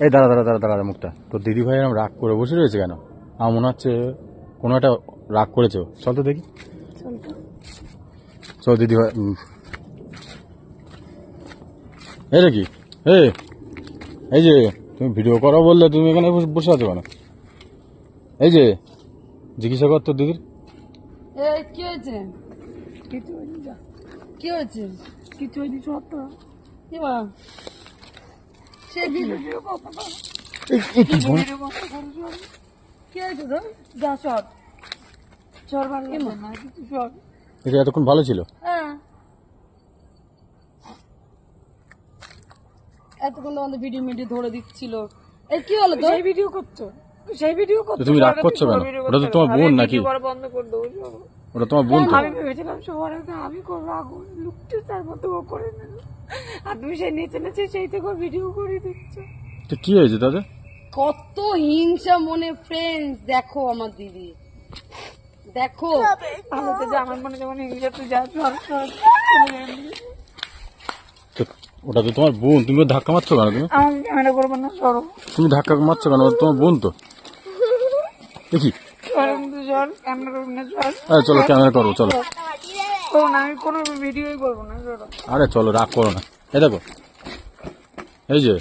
এই দাঁড়া দাঁড়া দাঁড়া দাঁড়া মুখটা, তোর দিদি ভাই এরকম রাগ করে বসে রয়েছে কেন? আমার মনে হচ্ছে কোনো একটা রাগ করেছে। চল তো দেখি, চল দিদি ভাই। এই রে কি এই যে তুমি ভিডিও করো বললে তুমি এখানে বসে আছো কেন? এই যে জিজ্ঞাসা কর তোর দিদির। কি হয়েছে? কি হয়েছে? কিছু হয়নি, সব তো কি মা সে ভিডিও কি হয়েছে তো? যা সব জ্বর ভালো লাগে না, কিছু সব এটা এতক্ষণ ভালো ছিল। হ্যাঁ, এতক্ষণ আমাদের ভিডিও মিডিও ধরে দিচ্ছিল। এই কি হলো তো? সেই ভিডিও করছো, সেই ভিডিও করছো। তুমি রাগ করছো কেন? ওটা তো তোমার বোন নাকি? বন্ধ করে দেবো। ওটা তোমার বোন তো। আমি ভেবেছিলাম সবার আগে আমি করবো, আগুন লুকতে তার মতো ও করে নিল। আর তুমি সেই নেচে নেচে সেই থেকে ভিডিও করে দিচ্ছ। তো কি হয়েছে তাদের? কত হিংসা মনে ফ্রেন্ডস। দেখো আমার দিদি, দেখো ভালো তো যে আমার মনে যেমন হিংসা, তুই যা তো ওটা তো তোমার বোন, তুমি ধাক্কা মারছো কেন? তুমি আমাকে ক্যামেরা করবো না, সরো। তুমি ধাক্কা মারছো কেন? তোমার বোন তো। দেখি ক্যামেরা করবো না, সর। চলো ক্যামেরা করবো, চলো। না আমি কোনো ভিডিওই করবো না, সরো। আরে চলো, রাগ করো না। এই দেখো, এই যে